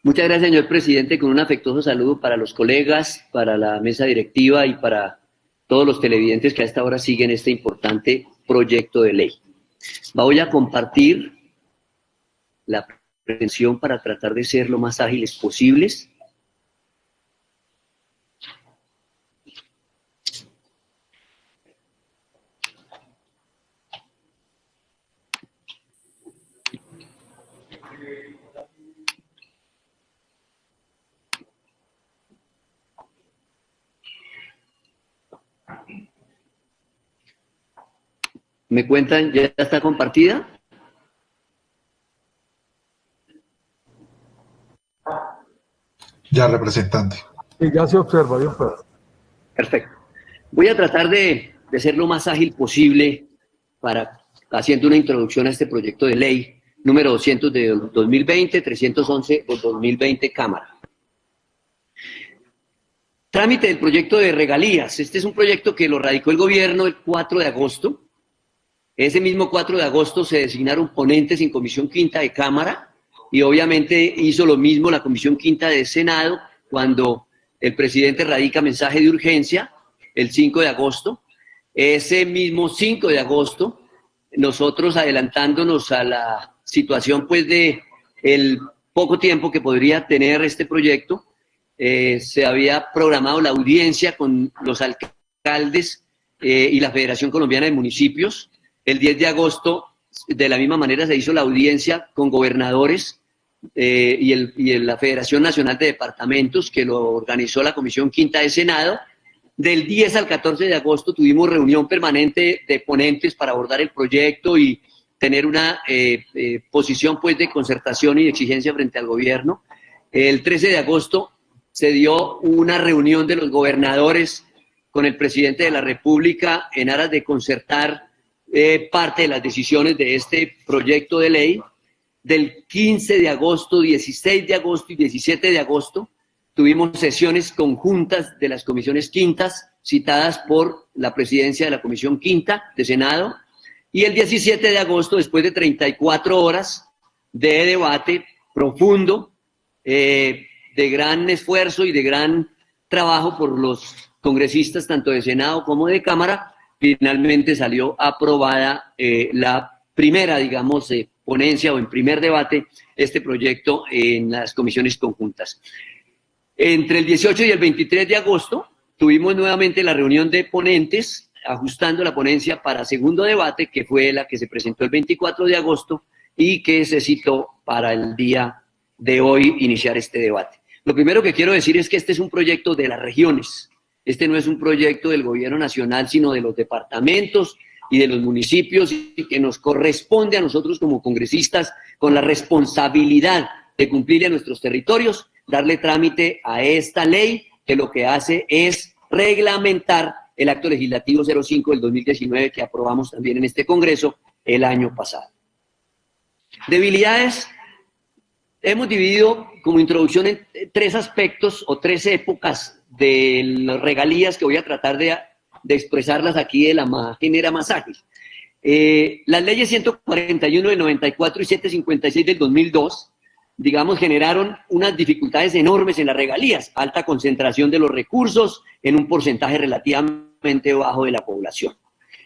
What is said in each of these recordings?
Muchas gracias, señor presidente, con un afectuoso saludo para los colegas, para la mesa directiva y para todos los televidentes que a esta hora siguen este importante proyecto de ley. Voy a compartir la presentación para tratar de ser lo más ágiles posibles. ¿Me cuentan? ¿Ya está compartida? Ya, representante. Sí, ya se observa, bien, pues. Perfecto. Voy a tratar de ser lo más ágil posible para haciendo una introducción a este proyecto de ley número 200 de 2020, 311 de 2020 Cámara. Trámite del proyecto de regalías. Este es un proyecto que lo radicó el gobierno el 4 de agosto. Ese mismo 4 de agosto se designaron ponentes en Comisión Quinta de Cámara y obviamente hizo lo mismo la Comisión Quinta de Senado cuando el presidente radica mensaje de urgencia el 5 de agosto. Ese mismo 5 de agosto, nosotros adelantándonos a la situación pues de el poco tiempo que podría tener este proyecto, se había programado la audiencia con los alcaldes y la Federación Colombiana de Municipios. El 10 de agosto, de la misma manera, se hizo la audiencia con gobernadores y la Federación Nacional de Departamentos, que lo organizó la Comisión Quinta de Senado. Del 10 al 14 de agosto tuvimos reunión permanente de ponentes para abordar el proyecto y tener una posición pues, de concertación y de exigencia frente al gobierno. El 13 de agosto se dio una reunión de los gobernadores con el presidente de la República en aras de concertar parte de las decisiones de este proyecto de ley. Del 15 de agosto, 16 de agosto y 17 de agosto tuvimos sesiones conjuntas de las comisiones quintas citadas por la presidencia de la Comisión Quinta de Senado, y el 17 de agosto, después de 34 horas de debate profundo, de gran esfuerzo y de gran trabajo por los congresistas tanto de Senado como de Cámara, finalmente salió aprobada la primera, digamos, ponencia o en primer debate este proyecto en las comisiones conjuntas. Entre el 18 y el 23 de agosto tuvimos nuevamente la reunión de ponentes, ajustando la ponencia para segundo debate, que fue la que se presentó el 24 de agosto y que se citó para el día de hoy iniciar este debate. Lo primero que quiero decir es que este es un proyecto de las regiones. Este no es un proyecto del gobierno nacional, sino de los departamentos y de los municipios, y que nos corresponde a nosotros como congresistas, con la responsabilidad de cumplir a nuestros territorios, darle trámite a esta ley, que lo que hace es reglamentar el acto legislativo 05 del 2019 que aprobamos también en este Congreso el año pasado. Debilidades. Hemos dividido como introducción en tres aspectos o tres épocas de las regalías que voy a tratar de expresarlas aquí de la manera más ágil. Las leyes 141 del 94 y 756 del 2002, digamos, generaron unas dificultades enormes en las regalías, alta concentración de los recursos en un porcentaje relativamente bajo de la población.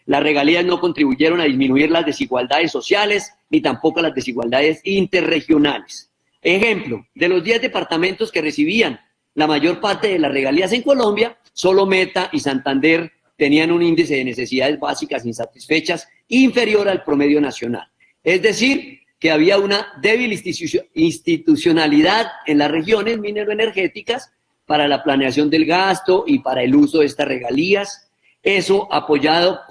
Las regalías no contribuyeron a disminuir las desigualdades sociales ni tampoco las desigualdades interregionales. Ejemplo, de los 10 departamentos que recibían la mayor parte de las regalías en Colombia, solo Meta y Santander tenían un índice de necesidades básicas insatisfechas inferior al promedio nacional. Es decir, que había una débil institucionalidad en las regiones mineroenergéticas para la planeación del gasto y para el uso de estas regalías. Eso apoyado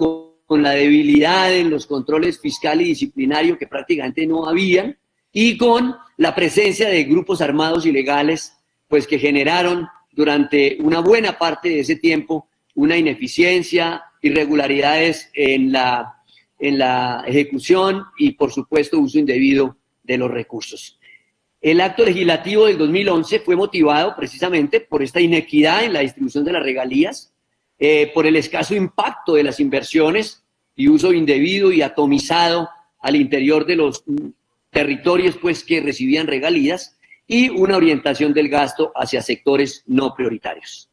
con la debilidad en los controles fiscal y disciplinario que prácticamente no habían, y con la presencia de grupos armados ilegales, pues que generaron durante una buena parte de ese tiempo una ineficiencia, irregularidades en la ejecución y, por supuesto, uso indebido de los recursos. El acto legislativo del 2011 fue motivado precisamente por esta inequidad en la distribución de las regalías, por el escaso impacto de las inversiones y uso indebido y atomizado al interior de los territorios pues, que recibían regalías, y una orientación del gasto hacia sectores no prioritarios.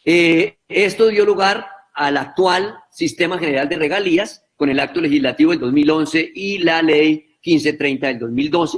Esto dio lugar al actual Sistema General de Regalías, con el Acto Legislativo del 2011 y la Ley 1530 del 2012.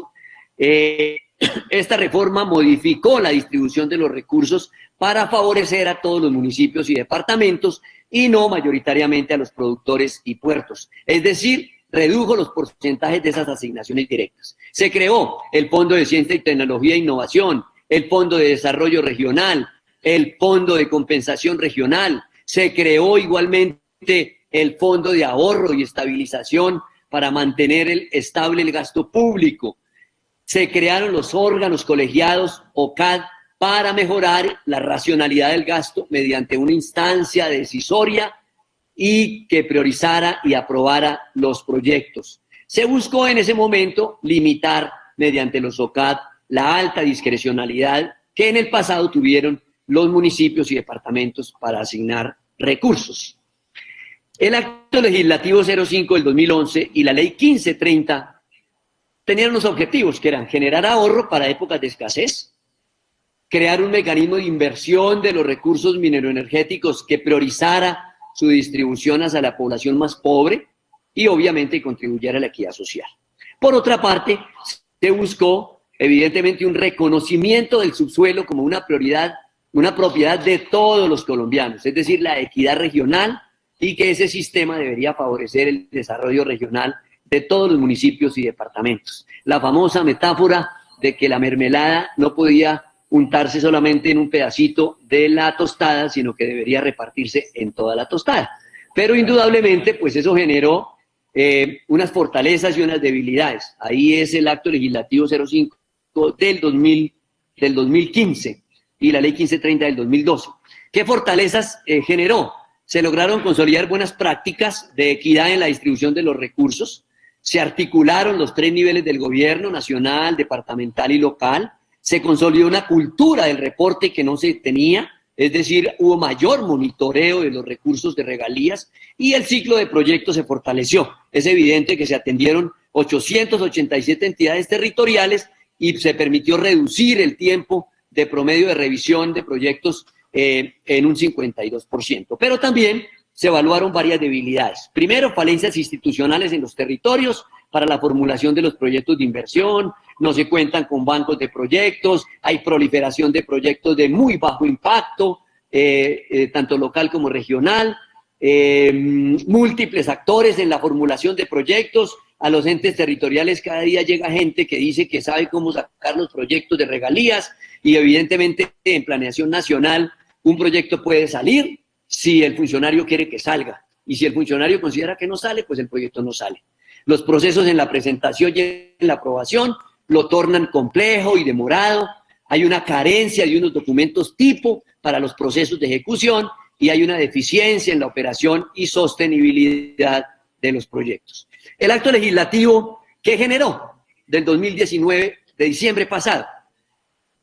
Esta reforma modificó la distribución de los recursos para favorecer a todos los municipios y departamentos y no mayoritariamente a los productores y puertos. Es decir, redujo los porcentajes de esas asignaciones directas. Se creó el Fondo de Ciencia y Tecnología e Innovación, el Fondo de Desarrollo Regional, el Fondo de Compensación Regional. Se creó igualmente el Fondo de Ahorro y Estabilización para mantener estable el gasto público. Se crearon los órganos colegiados OCAD para mejorar la racionalidad del gasto mediante una instancia decisoria y que priorizara y aprobara los proyectos. Se buscó en ese momento limitar mediante los OCAD la alta discrecionalidad que en el pasado tuvieron los municipios y departamentos para asignar recursos. El Acto Legislativo 05 del 2011 y la Ley 1530 tenían unos objetivos que eran generar ahorro para épocas de escasez, crear un mecanismo de inversión de los recursos mineroenergéticos que priorizara su distribución hacia la población más pobre y obviamente contribuyera a la equidad social. Por otra parte, se buscó evidentemente un reconocimiento del subsuelo como una prioridad, una propiedad de todos los colombianos, es decir, la equidad regional, y que ese sistema debería favorecer el desarrollo regional de todos los municipios y departamentos. La famosa metáfora de que la mermelada no podía untarse solamente en un pedacito de la tostada, sino que debería repartirse en toda la tostada. Pero indudablemente, pues eso generó unas fortalezas y unas debilidades. Ahí es el Acto Legislativo 05 del 2015 y la Ley 1530 del 2012. ¿Qué fortalezas generó? Se lograron consolidar buenas prácticas de equidad en la distribución de los recursos, se articularon los 3 niveles del gobierno, nacional, departamental y local, se consolidó una cultura del reporte que no se tenía, es decir, hubo mayor monitoreo de los recursos de regalías y el ciclo de proyectos se fortaleció. Es evidente que se atendieron 887 entidades territoriales y se permitió reducir el tiempo de promedio de revisión de proyectos en un 52%. Pero también se evaluaron varias debilidades. Primero, falencias institucionales en los territorios para la formulación de los proyectos de inversión, no se cuentan con bancos de proyectos, hay proliferación de proyectos de muy bajo impacto, tanto local como regional, múltiples actores en la formulación de proyectos. A los entes territoriales cada día llega gente que dice que sabe cómo sacar los proyectos de regalías y evidentemente en planeación nacional un proyecto puede salir si el funcionario quiere que salga y si el funcionario considera que no sale, pues el proyecto no sale. Los procesos en la presentación y en la aprobación lo tornan complejo y demorado, hay una carencia de unos documentos tipo para los procesos de ejecución y hay una deficiencia en la operación y sostenibilidad de los proyectos. El acto legislativo que generó del 2019, de diciembre pasado,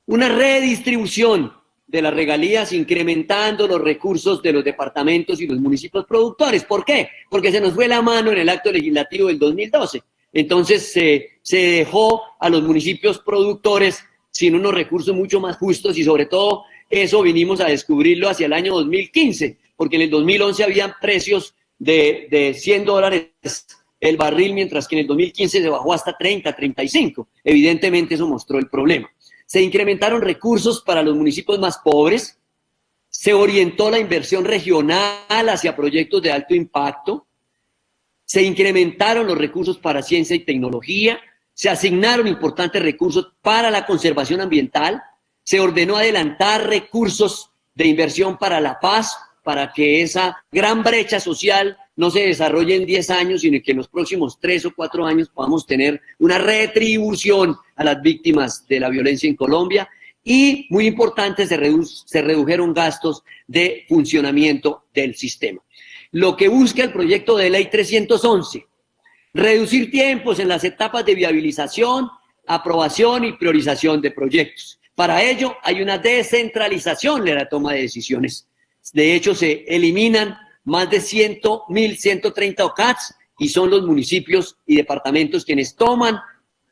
una redistribución de las regalías incrementando los recursos de los departamentos y los municipios productores. ¿Por qué? Porque se nos fue la mano en el acto legislativo del 2012. Entonces se dejó a los municipios productores sin unos recursos mucho más justos y sobre todo eso vinimos a descubrirlo hacia el año 2015, porque en el 2011 habían precios de $100 el barril, mientras que en el 2015 se bajó hasta 30, 35. Evidentemente eso mostró el problema. Se incrementaron recursos para los municipios más pobres, se orientó la inversión regional hacia proyectos de alto impacto, se incrementaron los recursos para ciencia y tecnología, se asignaron importantes recursos para la conservación ambiental, se ordenó adelantar recursos de inversión para la paz, para que esa gran brecha social no se desarrolle en 10 años, sino que en los próximos 3 o 4 años podamos tener una retribución a las víctimas de la violencia en Colombia. Y, muy importante, se redujeron gastos de funcionamiento del sistema. Lo que busca el proyecto de ley 311, reducir tiempos en las etapas de viabilización, aprobación y priorización de proyectos. Para ello, hay una descentralización de la toma de decisiones. De hecho, se eliminan más de 1.130 OCADs y son los municipios y departamentos quienes toman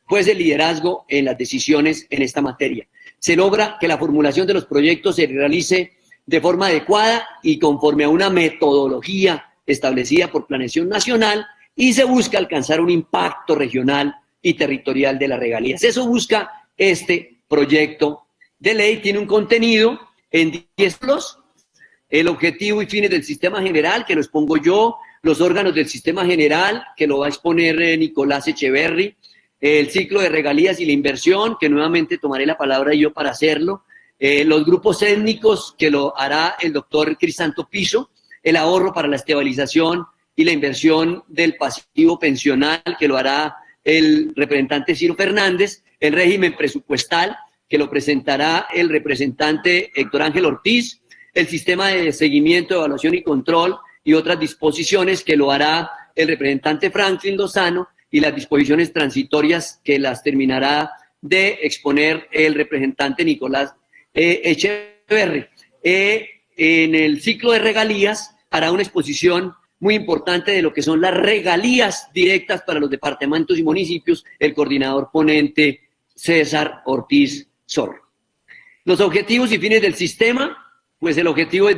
pues el liderazgo en las decisiones en esta materia. Se logra que la formulación de los proyectos se realice de forma adecuada y conforme a una metodología establecida por Planeación Nacional, y se busca alcanzar un impacto regional y territorial de las regalías. Eso busca este proyecto de ley. Tiene un contenido en 10 plus, el objetivo y fines del sistema general, que lo expongo yo, los órganos del sistema general, que lo va a exponer Nicolás Echeverry, el ciclo de regalías y la inversión, que nuevamente tomaré la palabra yo para hacerlo, los grupos étnicos, que lo hará el doctor Crisanto Piso, el ahorro para la estabilización y la inversión del pasivo pensional, que lo hará el representante Ciro Fernández, el régimen presupuestal, que lo presentará el representante Héctor Ángel Ortiz, el sistema de seguimiento, evaluación y control y otras disposiciones, que lo hará el representante Franklin Lozano, y las disposiciones transitorias, que las terminará de exponer el representante Nicolás Echeverry. En el ciclo de regalías hará una exposición muy importante de lo que son las regalías directas para los departamentos y municipios, el coordinador ponente César Ortiz Zorro. Los objetivos y fines del sistema, pues el objetivo es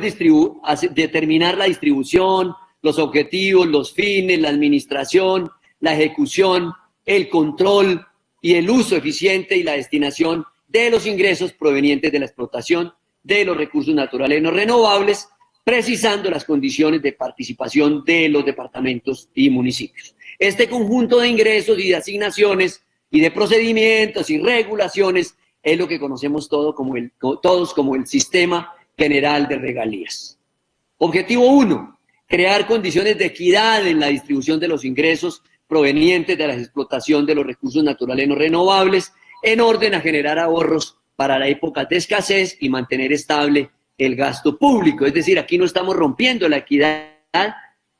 determinar la distribución, los objetivos, los fines, la administración, la ejecución, el control y el uso eficiente y la destinación de los ingresos provenientes de la explotación de los recursos naturales no renovables, precisando las condiciones de participación de los departamentos y municipios. Este conjunto de ingresos y de asignaciones y de procedimientos y regulaciones es lo que conocemos todos como el Sistema General de Regalías. Objetivo 1, crear condiciones de equidad en la distribución de los ingresos provenientes de la explotación de los recursos naturales no renovables, en orden a generar ahorros para la época de escasez y mantener estable el gasto público. Es decir, aquí no estamos rompiendo la equidad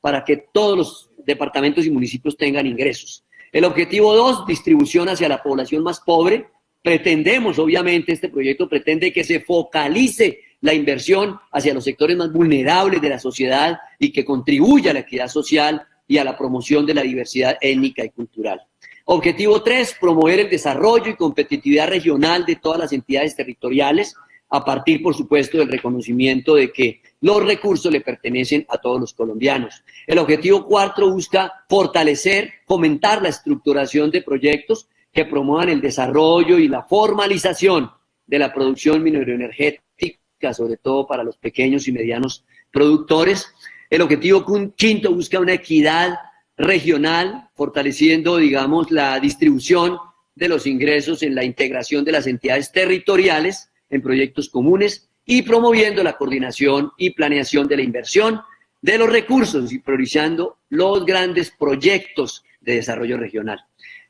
para que todos los departamentos y municipios tengan ingresos. El objetivo 2, distribución hacia la población más pobre. Pretendemos, obviamente, este proyecto pretende que se focalice la inversión hacia los sectores más vulnerables de la sociedad y que contribuya a la equidad social y a la promoción de la diversidad étnica y cultural. Objetivo 3, promover el desarrollo y competitividad regional de todas las entidades territoriales, a partir, por supuesto, del reconocimiento de que los recursos le pertenecen a todos los colombianos. El objetivo 4 busca fortalecer, fomentar la estructuración de proyectos que promuevan el desarrollo y la formalización de la producción mineroenergética, sobre todo para los pequeños y medianos productores. El objetivo 5 busca una equidad regional, fortaleciendo, digamos, la distribución de los ingresos en la integración de las entidades territoriales en proyectos comunes y promoviendo la coordinación y planeación de la inversión de los recursos y priorizando los grandes proyectos de desarrollo regional.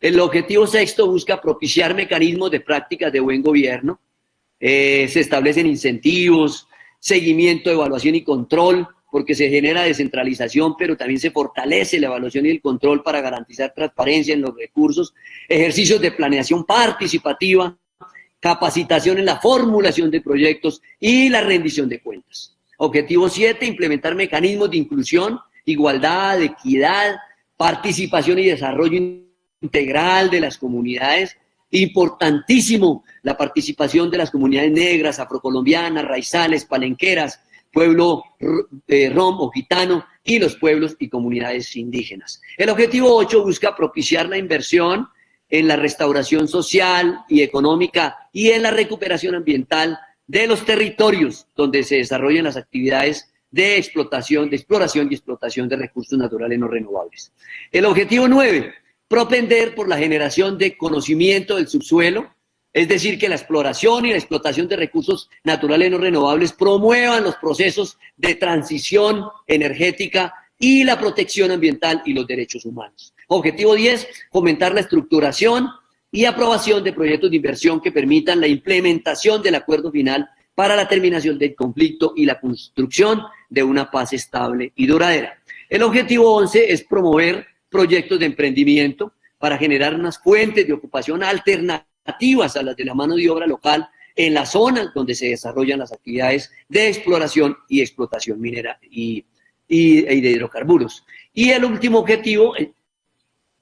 El objetivo 6 busca propiciar mecanismos de prácticas de buen gobierno. Se establecen incentivos, seguimiento, evaluación y control, porque se genera descentralización, pero también se fortalece la evaluación y el control para garantizar transparencia en los recursos, ejercicios de planeación participativa, capacitación en la formulación de proyectos y la rendición de cuentas. Objetivo 7, implementar mecanismos de inclusión, igualdad, equidad, participación y desarrollo integral de las comunidades. Importantísimo la participación de las comunidades negras, afrocolombianas, raizales, palenqueras, pueblo rom o gitano y los pueblos y comunidades indígenas. El objetivo 8 busca propiciar la inversión en la restauración social y económica y en la recuperación ambiental de los territorios donde se desarrollan las actividades de exploración y explotación de recursos naturales no renovables. El objetivo 9, propender por la generación de conocimiento del subsuelo, es decir, que la exploración y la explotación de recursos naturales no renovables promuevan los procesos de transición energética y la protección ambiental y los derechos humanos. Objetivo 10, fomentar la estructuración y aprobación de proyectos de inversión que permitan la implementación del acuerdo final para la terminación del conflicto y la construcción de una paz estable y duradera. El objetivo 11 es promover proyectos de emprendimiento para generar unas fuentes de ocupación alternativas a las de la mano de obra local en las zonas donde se desarrollan las actividades de exploración y explotación minera y de hidrocarburos. Y el último objetivo,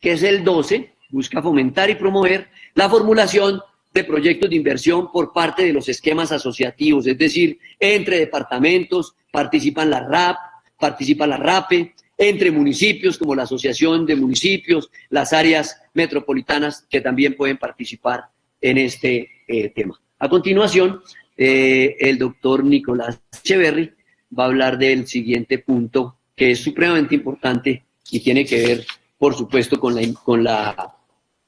que es el 12, busca fomentar y promover la formulación de proyectos de inversión por parte de los esquemas asociativos, es decir, entre departamentos, participan la RAP, participa la RAPE, entre municipios como la Asociación de Municipios, las áreas metropolitanas que también pueden participar en este tema. A continuación, el doctor Nicolás Echeverry va a hablar del siguiente punto, que es supremamente importante y tiene que ver, por supuesto, con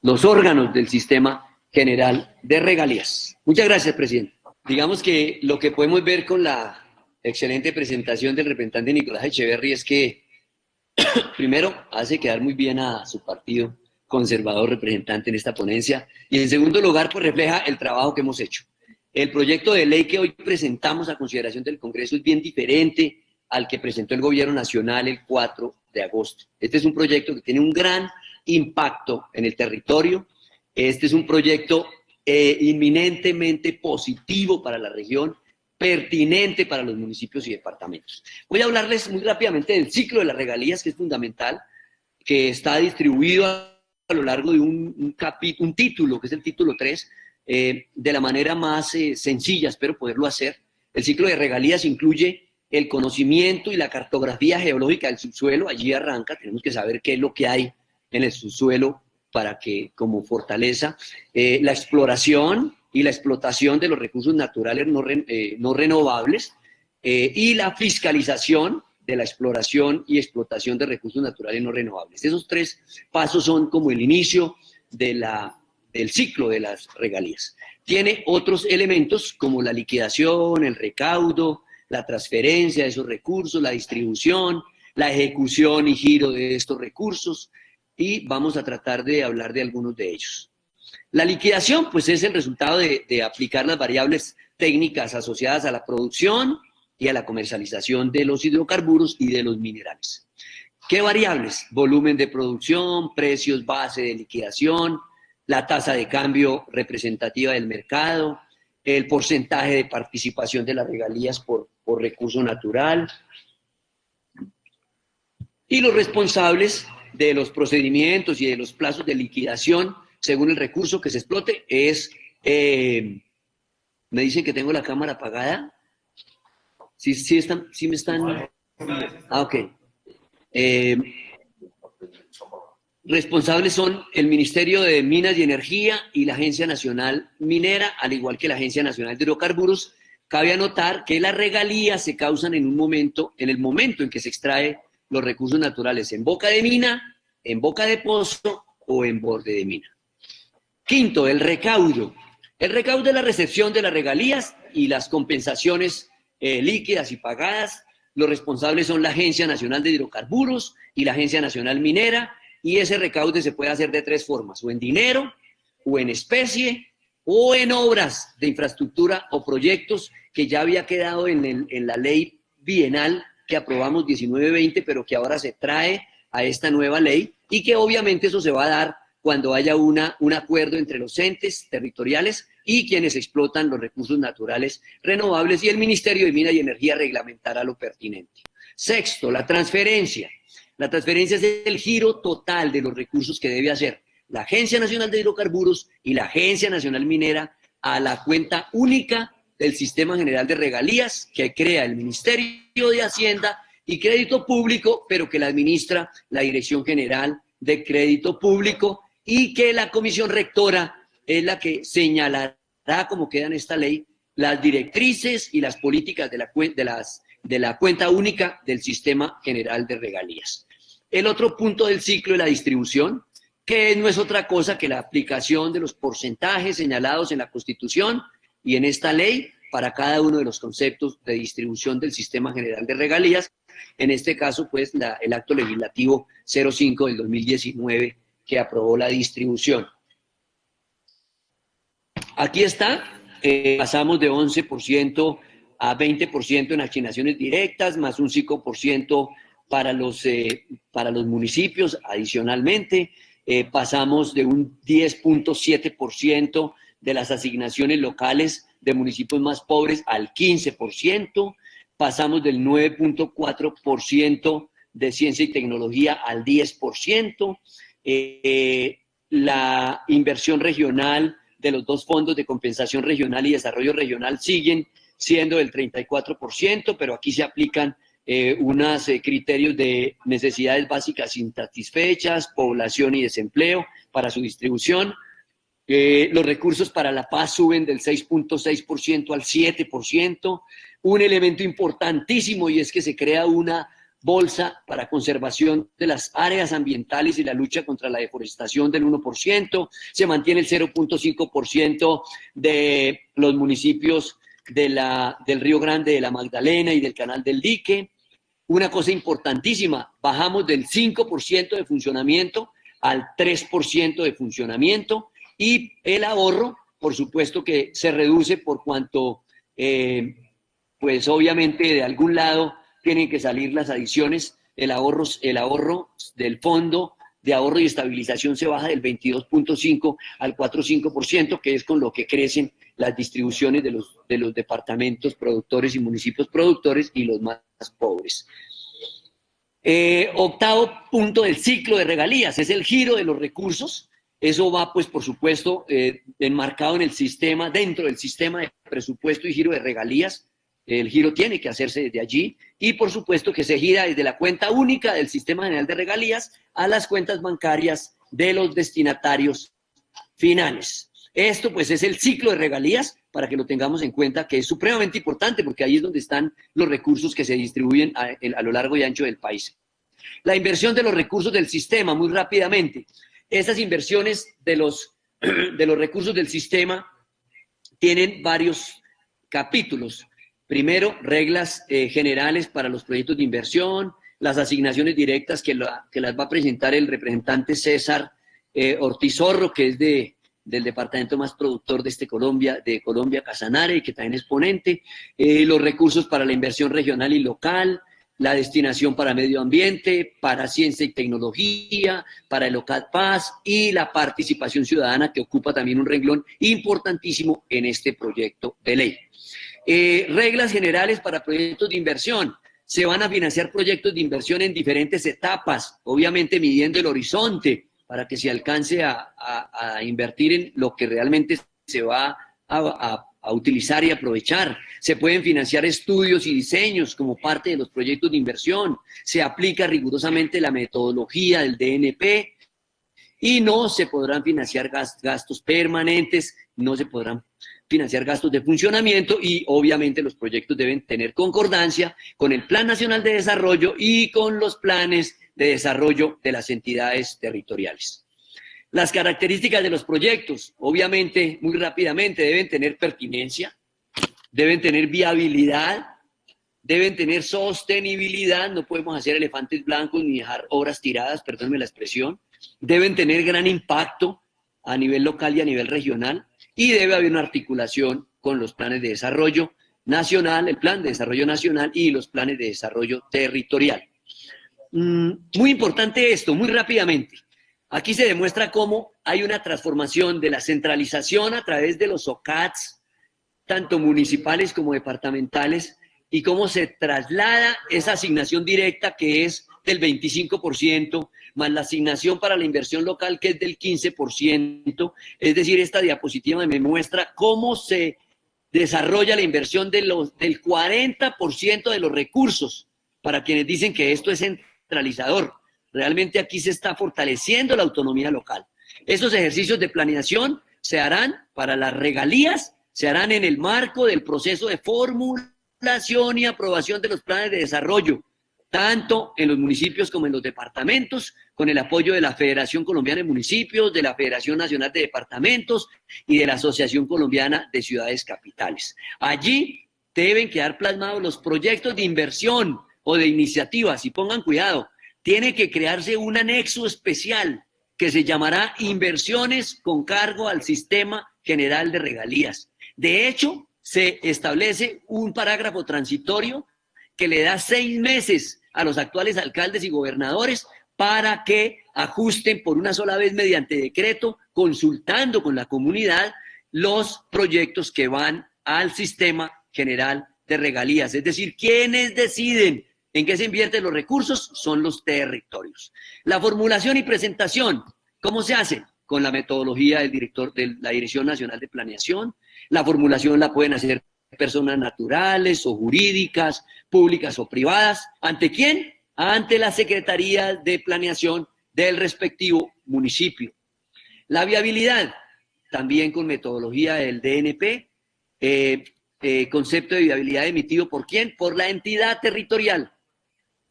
los órganos del Sistema General de Regalías. Muchas gracias, presidente. Digamos que lo que podemos ver con la excelente presentación del representante Nicolás Echeverry es que, primero, hace quedar muy bien a su partido conservador representante en esta ponencia, y en segundo lugar, pues refleja el trabajo que hemos hecho. El proyecto de ley que hoy presentamos a consideración del Congreso es bien diferente al que presentó el Gobierno Nacional el 4 de agosto. Este es un proyecto que tiene un gran impacto en el territorio. Este es un proyecto inminentemente positivo para la región, pertinente para los municipios y departamentos. Voy a hablarles muy rápidamente del ciclo de las regalías, que es fundamental, que está distribuido a lo largo de un título, que es el título 3, de la manera más sencilla, espero poderlo hacer. El ciclo de regalías incluye el conocimiento y la cartografía geológica del subsuelo. Allí arranca, tenemos que saber qué es lo que hay en el subsuelo para que, como fortaleza, la exploración y la explotación de los recursos naturales no renovables y la fiscalización de la exploración y explotación de recursos naturales no renovables. Esos tres pasos son como el inicio del ciclo de las regalías. Tiene otros elementos como la liquidación, el recaudo, la transferencia de esos recursos, la distribución, la ejecución y giro de estos recursos, y vamos a tratar de hablar de algunos de ellos. La liquidación, pues, es el resultado de aplicar las variables técnicas asociadas a la producción y a la comercialización de los hidrocarburos y de los minerales. ¿Qué variables? Volumen de producción, precios base de liquidación, la tasa de cambio representativa del mercado, el porcentaje de participación de las regalías por recurso natural, y los responsables de los procedimientos y de los plazos de liquidación según el recurso que se explote es, me dicen que tengo la cámara apagada. ¿Sí me están? Ah, ok. Responsables son el Ministerio de Minas y Energía y la Agencia Nacional Minera, al igual que la Agencia Nacional de Hidrocarburos. Cabe anotar que las regalías se causan en el momento en que se extrae los recursos naturales, en boca de mina, en boca de pozo o en borde de mina. Quinto, el recaudo. El recaudo es la recepción de las regalías y las compensaciones líquidas y pagadas. Los responsables son la Agencia Nacional de Hidrocarburos y la Agencia Nacional Minera, y ese recaudo se puede hacer de tres formas: o en dinero, o en especie, o en obras de infraestructura o proyectos que ya había quedado en la ley bienal que aprobamos 19-20, pero que ahora se trae a esta nueva ley, y que obviamente eso se va a dar cuando haya un acuerdo entre los entes territoriales y quienes explotan los recursos naturales renovables, y el Ministerio de Minas y Energía reglamentará lo pertinente. Sexto, la transferencia. La transferencia es el giro total de los recursos que debe hacer la Agencia Nacional de Hidrocarburos y la Agencia Nacional Minera a la cuenta única del Sistema General de Regalías que crea el Ministerio de Hacienda y Crédito Público, pero que la administra la Dirección General de Crédito Público, y que la Comisión Rectora es la que señalará, como queda en esta ley, las directrices y las políticas de la cuenta única del Sistema General de Regalías. El otro punto del ciclo es la distribución, que no es otra cosa que la aplicación de los porcentajes señalados en la Constitución y en esta ley para cada uno de los conceptos de distribución del Sistema General de Regalías. En este caso, pues, el acto legislativo 05 del 2019 que aprobó la distribución. Aquí está, pasamos de 11% a 20% en asignaciones directas, más un 5% para los municipios adicionalmente. Pasamos de un 10.7% de las asignaciones locales de municipios más pobres al 15%. Pasamos del 9.4% de ciencia y tecnología al 10%. la inversión regional de los dos fondos de compensación regional y desarrollo regional siguen siendo del 34%, pero aquí se aplican unos criterios de necesidades básicas insatisfechas, población y desempleo para su distribución. Los recursos para la paz suben del 6.6% al 7%. Un elemento importantísimo, y es que se crea una bolsa para conservación de las áreas ambientales y la lucha contra la deforestación del 1%. Se mantiene el 0.5% de los municipios del Río Grande, de la Magdalena y del Canal del Dique. Una cosa importantísima, bajamos del 5% de funcionamiento al 3% de funcionamiento, y el ahorro, por supuesto que se reduce por cuanto, pues obviamente de algún lado tienen que salir las adiciones. El ahorro del fondo de ahorro y estabilización se baja del 22.5 al 4.5%, que es con lo que crecen las distribuciones de los departamentos productores y municipios productores y los más pobres. Octavo punto del ciclo de regalías es el giro de los recursos. Eso va, pues, por supuesto, enmarcado en el sistema, dentro del sistema de presupuesto y giro de regalías. El giro tiene que hacerse desde allí y, por supuesto, que se gira desde la cuenta única del Sistema General de Regalías a las cuentas bancarias de los destinatarios finales. Esto, pues, es el ciclo de regalías, para que lo tengamos en cuenta, que es supremamente importante porque ahí es donde están los recursos que se distribuyen a lo largo y ancho del país. La inversión de los recursos del sistema, muy rápidamente. Estas inversiones de los recursos del sistema tienen varios capítulos. Primero, reglas generales para los proyectos de inversión, las asignaciones directas que las va a presentar el representante César Ortiz Zorro, que es del departamento más productor de Colombia, Casanare, y que también es ponente, los recursos para la inversión regional y local, la destinación para medio ambiente, para ciencia y tecnología, para el OCAD Paz y la participación ciudadana, que ocupa también un renglón importantísimo en este proyecto de ley. Reglas generales para proyectos de inversión. Se van a financiar proyectos de inversión en diferentes etapas, obviamente midiendo el horizonte para que se alcance a invertir en lo que realmente se va a utilizar y aprovechar. Se pueden financiar estudios y diseños como parte de los proyectos de inversión. Se aplica rigurosamente la metodología del DNP y no se podrán financiar gastos permanentes, no se podrán financiar gastos de funcionamiento y obviamente los proyectos deben tener concordancia con el Plan Nacional de Desarrollo y con los planes de desarrollo de las entidades territoriales. Las características de los proyectos, obviamente, muy rápidamente, deben tener pertinencia, deben tener viabilidad, deben tener sostenibilidad, no podemos hacer elefantes blancos ni dejar obras tiradas, perdónenme la expresión, deben tener gran impacto a nivel local y a nivel regional, y debe haber una articulación con los planes de desarrollo nacional, el plan de desarrollo nacional y los planes de desarrollo territorial. Muy importante esto, muy rápidamente. Aquí se demuestra cómo hay una transformación de la centralización a través de los OCADs, tanto municipales como departamentales, y cómo se traslada esa asignación directa que es del 25%, más la asignación para la inversión local que es del 15%. Es decir, esta diapositiva me muestra cómo se desarrolla la inversión del 40% de los recursos, para quienes dicen que esto es centralizador. Realmente aquí se está fortaleciendo la autonomía local. Estos ejercicios de planeación se harán para las regalías, se harán en el marco del proceso de formulación y aprobación de los planes de desarrollo, tanto en los municipios como en los departamentos, con el apoyo de la Federación Colombiana de Municipios, de la Federación Nacional de Departamentos y de la Asociación Colombiana de Ciudades Capitales. Allí deben quedar plasmados los proyectos de inversión o de iniciativas, y pongan cuidado, tiene que crearse un anexo especial que se llamará Inversiones con cargo al Sistema General de Regalías. De hecho, se establece un parágrafo transitorio que le da 6 meses a los actuales alcaldes y gobernadores para que ajusten por una sola vez mediante decreto, consultando con la comunidad, los proyectos que van al Sistema General de Regalías. Es decir, quienes deciden en qué se invierten los recursos son los territorios. La formulación y presentación, ¿cómo se hace? con la metodología del director de la Dirección Nacional de Planeación. La formulación la pueden hacer personas naturales o jurídicas, públicas o privadas. ¿Ante quién? Ante la Secretaría de Planeación del respectivo municipio. La viabilidad, también con metodología del DNP, concepto de viabilidad emitido ¿por quién? Por la entidad territorial.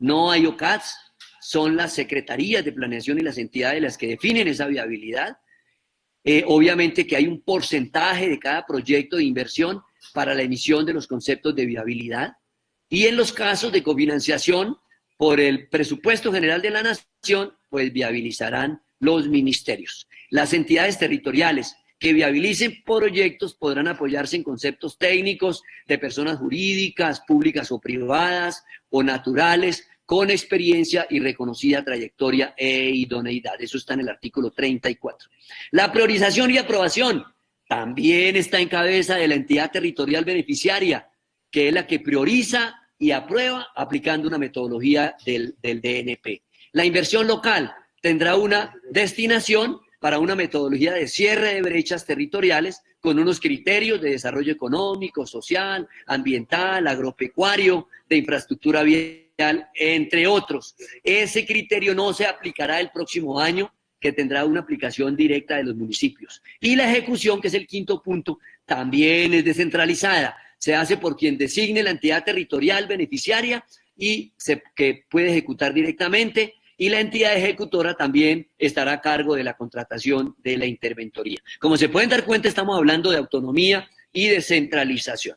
No hay OCADs, son las secretarías de planeación y las entidades las que definen esa viabilidad. Obviamente que hay un porcentaje de cada proyecto de inversión para la emisión de los conceptos de viabilidad. Y en los casos de cofinanciación por el presupuesto general de la nación, pues viabilizarán los ministerios. Las entidades territoriales que viabilicen proyectos podrán apoyarse en conceptos técnicos de personas jurídicas, públicas o privadas o naturales, con experiencia y reconocida trayectoria e idoneidad. Eso está en el artículo 34. La priorización y aprobación también está en cabeza de la entidad territorial beneficiaria, que es la que prioriza y aprueba aplicando una metodología del DNP. La inversión local tendrá una destinación para una metodología de cierre de brechas territoriales con unos criterios de desarrollo económico, social, ambiental, agropecuario, de infraestructura vial, entre otros. Ese criterio no se aplicará el próximo año, que tendrá una aplicación directa de los municipios. Y la ejecución, que es el quinto punto, también es descentralizada. Se hace por quien designe la entidad territorial beneficiaria y que puede ejecutar directamente, y la entidad ejecutora también estará a cargo de la contratación de la interventoría. Como se pueden dar cuenta, estamos hablando de autonomía y descentralización.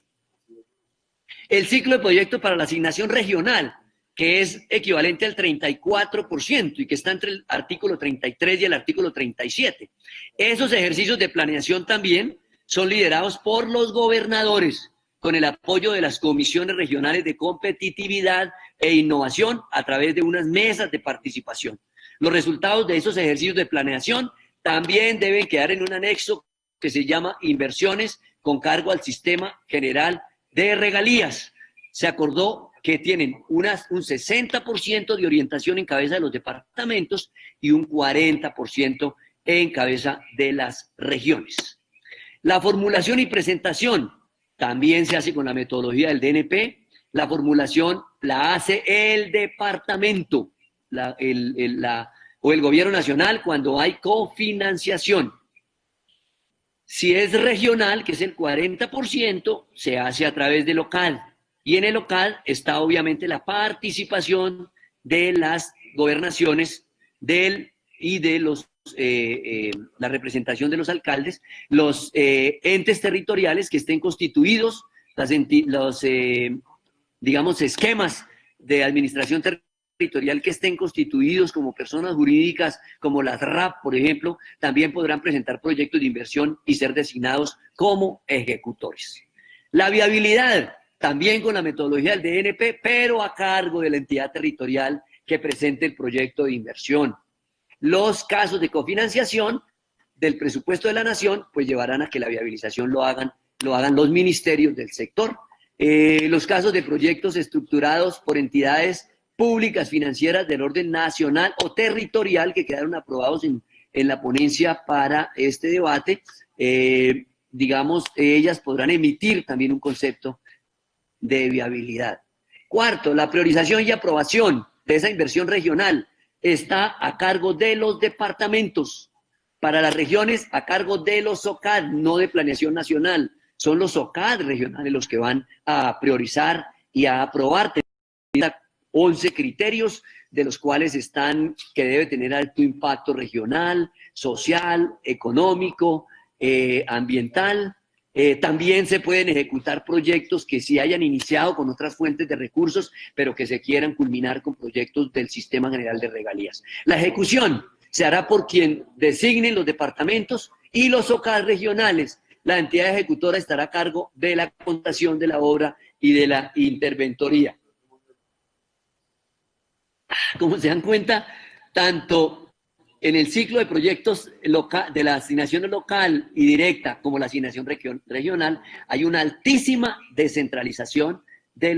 El ciclo de proyectos para la asignación regional, que es equivalente al 34% y que está entre el artículo 33 y el artículo 37. Esos ejercicios de planeación también son liderados por los gobernadores, con el apoyo de las comisiones regionales de competitividad e innovación a través de unas mesas de participación. Los resultados de esos ejercicios de planeación también deben quedar en un anexo que se llama inversiones con cargo al sistema general de regalías. Se acordó que tienen un 60% de orientación en cabeza de los departamentos y un 40% en cabeza de las regiones. La formulación y presentación también se hace con la metodología del DNP. La formulación la hace el departamento o el gobierno nacional cuando hay cofinanciación. Si es regional, que es el 40%, se hace a través del local. Y en el local está obviamente la participación de las gobernaciones y de la representación de los alcaldes, los entes territoriales que estén constituidos, digamos, esquemas de administración territorial que estén constituidos como personas jurídicas, como las RAP, por ejemplo, también podrán presentar proyectos de inversión y ser designados como ejecutores. La viabilidad, también con la metodología del DNP, pero a cargo de la entidad territorial que presente el proyecto de inversión. Los casos de cofinanciación del presupuesto de la nación, pues llevarán a que la viabilización lo hagan los ministerios del sector. Los casos de proyectos estructurados por entidades públicas financieras del orden nacional o territorial que quedaron aprobados en la ponencia para este debate, digamos, ellas podrán emitir también un concepto de viabilidad. Cuarto, la priorización y aprobación de esa inversión regional está a cargo de los departamentos. Para las regiones, a cargo de los OCAD, no de planeación nacional. Son los OCAD regionales los que van a priorizar y a aprobar 11 criterios, de los cuales están que debe tener alto impacto regional, social, económico, ambiental. También se pueden ejecutar proyectos que sí hayan iniciado con otras fuentes de recursos, pero que se quieran culminar con proyectos del Sistema General de Regalías. La ejecución se hará por quien designen los departamentos y los OCAD regionales. La entidad ejecutora estará a cargo de la contación de la obra y de la interventoría. Como se dan cuenta, tanto en el ciclo de proyectos de la asignación local y directa como la asignación regional, hay una altísima descentralización de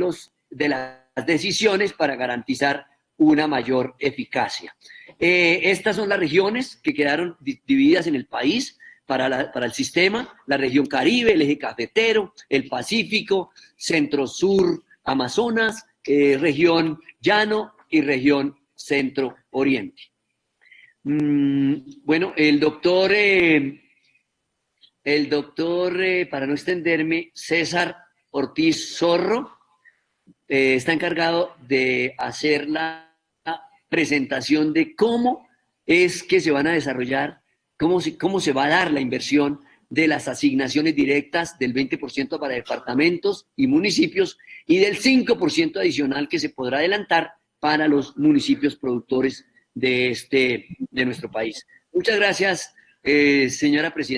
las decisiones para garantizar una mayor eficacia. Estas son las regiones que quedaron divididas en el país para el sistema: la región Caribe, el eje cafetero, el Pacífico, Centro-Sur, Amazonas, región Llano y región Centro-Oriente. Bueno, el doctor, para no extenderme, César Ortiz Zorro, está encargado de hacer la presentación de cómo es que se van a desarrollar, cómo se va a dar la inversión de las asignaciones directas del 20% para departamentos y municipios y del 5% adicional que se podrá adelantar para los municipios productores de nuestro país. Muchas gracias, señora presidenta.